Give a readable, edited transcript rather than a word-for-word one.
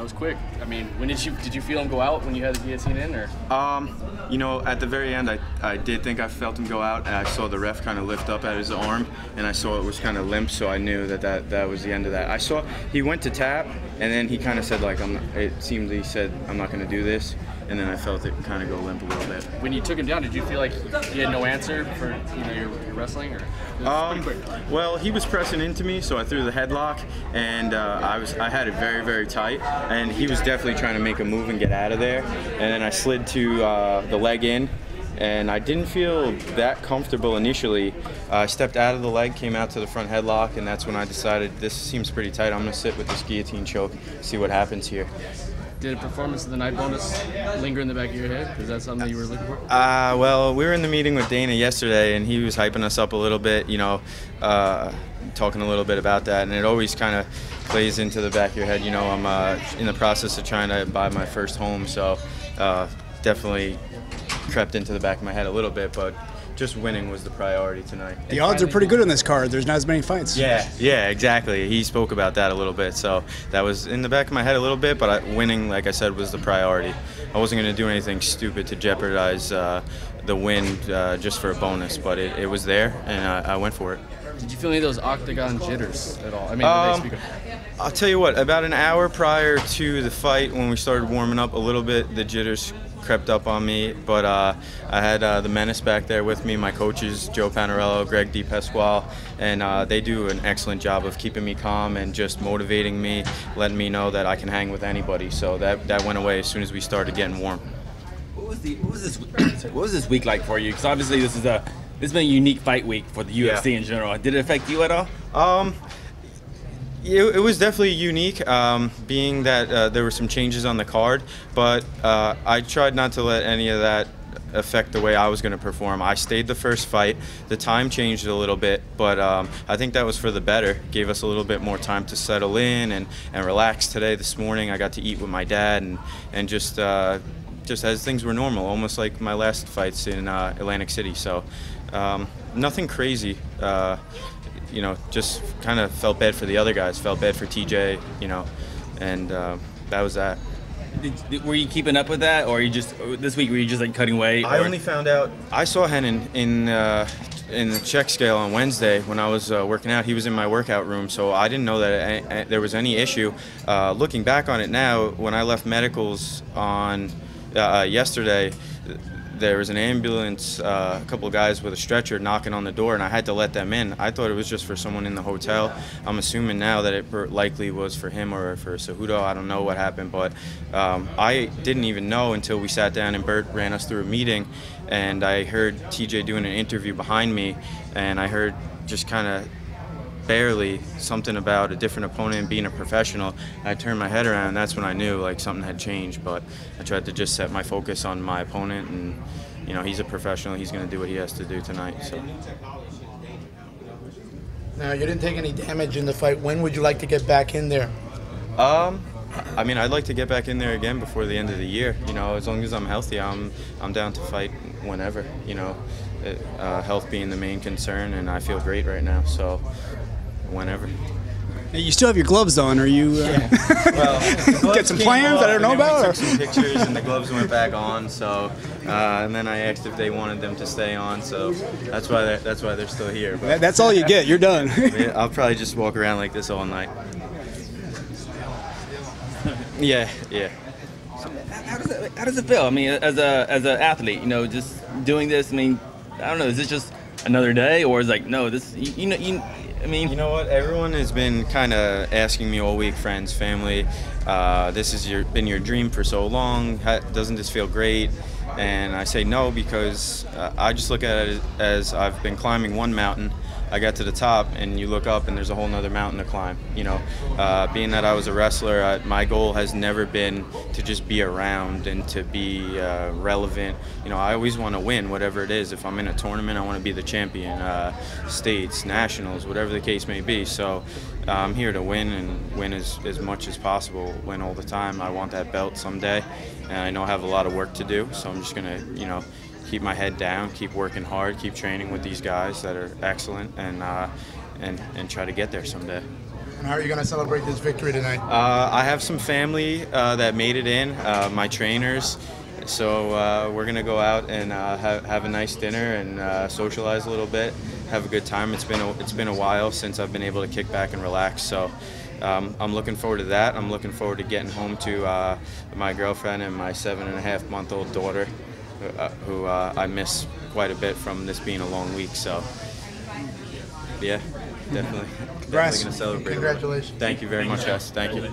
That was quick. I mean, when did you feel him go out when you had the guillotine in, or? You know, at the very end, I did think I felt him go out, and I saw the ref kind of lift up at his arm, and I saw it was kind of limp, so I knew that was the end of that. I saw he went to tap, and then he kind of said, like, it seemed he said, I'm not going to do this, and then I felt it kind of go limp a little bit. When you took him down, did you feel like you had no answer for your wrestling, or? Pretty quick. Well, he was pressing into me, so I threw the headlock, and I had it very, very tight, and he was definitely trying to make a move and get out of there, and then I slid to the leg in, and I didn't feel that comfortable initially. I stepped out of the leg, came out to the front headlock, and that's when I decided this seems pretty tight. I'm going to sit with this guillotine choke, see what happens here. Did a performance of the night bonus linger in the back of your head? Is that something that you were looking for? Well, we were in the meeting with Dana yesterday, and he was hyping us up a little bit, you know, talking a little bit about that, and it always kind of plays into the back of your head. You know, I'm in the process of trying to buy my first home, so definitely crept into the back of my head a little bit, but just winning was the priority tonight. The odds are pretty good on this card. There's not as many fights. Yeah, exactly. He spoke about that a little bit, so that was in the back of my head a little bit, but winning, like I said, was the priority. I wasn't going to do anything stupid to jeopardize the win just for a bonus, but it was there, and I went for it. Did you feel any of those octagon jitters at all? I mean, did they speak I'll tell you what, about an hour prior to the fight, when we started warming up a little bit, the jitters crept up on me, but I had the Menace back there with me, my coaches, Joe Panarello, Greg DePasquale, and they do an excellent job of keeping me calm and just motivating me, letting me know that I can hang with anybody. So that went away as soon as we started getting warm. What was this week like for you? Because obviously this has been a unique fight week for the UFC in general. Did it affect you at all? It was definitely unique, being that there were some changes on the card, but I tried not to let any of that affect the way I was going to perform. I stayed the first fight. The time changed a little bit, but I think that was for the better. Gave us a little bit more time to settle in and relax today. This morning I got to eat with my dad and just as things were normal, almost like my last fights in Atlantic City. So nothing crazy. You know, just kind of felt bad for the other guys, felt bad for TJ, you know, and that was that. Were you keeping up with that, or this week were you just like cutting weight? I only found out, I saw Henan in the check scale on Wednesday when I was working out. He was in my workout room, so I didn't know that there was any issue. Looking back on it now, when I left medicals on yesterday, there was an ambulance, a couple of guys with a stretcher knocking on the door, and I had to let them in. I thought it was just for someone in the hotel. I'm assuming now that it likely was for him or for Cejudo. I don't know what happened, but I didn't even know until we sat down and Bert ran us through a meeting, and I heard TJ doing an interview behind me, and I heard just kind of barely something about a different opponent and being a professional. I turned my head around, and that's when I knew like something had changed, but I tried to just set my focus on my opponent, and you know, he's a professional. He's going to do what he has to do tonight. So. Now, you didn't take any damage in the fight. When would you like to get back in there? I mean, I'd like to get back in there again before the end of the year. You know, as long as I'm healthy, I'm down to fight whenever. You know, health being the main concern, and I feel great right now. So, whenever. You still have your gloves on. Are you well, get some plans I don't know about? We took some pictures, and the gloves went back on. So, and then I asked if they wanted them to stay on. So that's why they're still here. But that's all you get. You're done. I'll probably just walk around like this all night. Yeah. So how does it feel? I mean, as an athlete, you know, just doing this. I mean, I don't know. Is this just another day, or is it like no? This I mean, you know what? Everyone has been kind of asking me all week, friends, family, this has been your dream for so long. Doesn't this feel great? And I say no, because I just look at it as I've been climbing one mountain. I got to the top, and you look up, and there's a whole nother mountain to climb. You know, being that I was a wrestler, my goal has never been to just be around and to be relevant. You know, I always want to win, whatever it is. If I'm in a tournament, I want to be the champion, states, nationals, whatever the case may be. So I'm here to win, and win as much as possible, win all the time. I want that belt someday, and I know I have a lot of work to do, so I'm just going to, you know, keep my head down, keep working hard, keep training with these guys that are excellent, and try to get there someday. And how are you going to celebrate this victory tonight? I have some family that made it in, my trainers. So we're gonna go out and have a nice dinner and socialize a little bit, have a good time. It's been a while since I've been able to kick back and relax. So I'm looking forward to that. I'm looking forward to getting home to my girlfriend and my 7.5-month-old daughter, who I miss quite a bit from this being a long week. So yeah, definitely gonna celebrate. Congratulations. Thank you very much, guys. Thank you.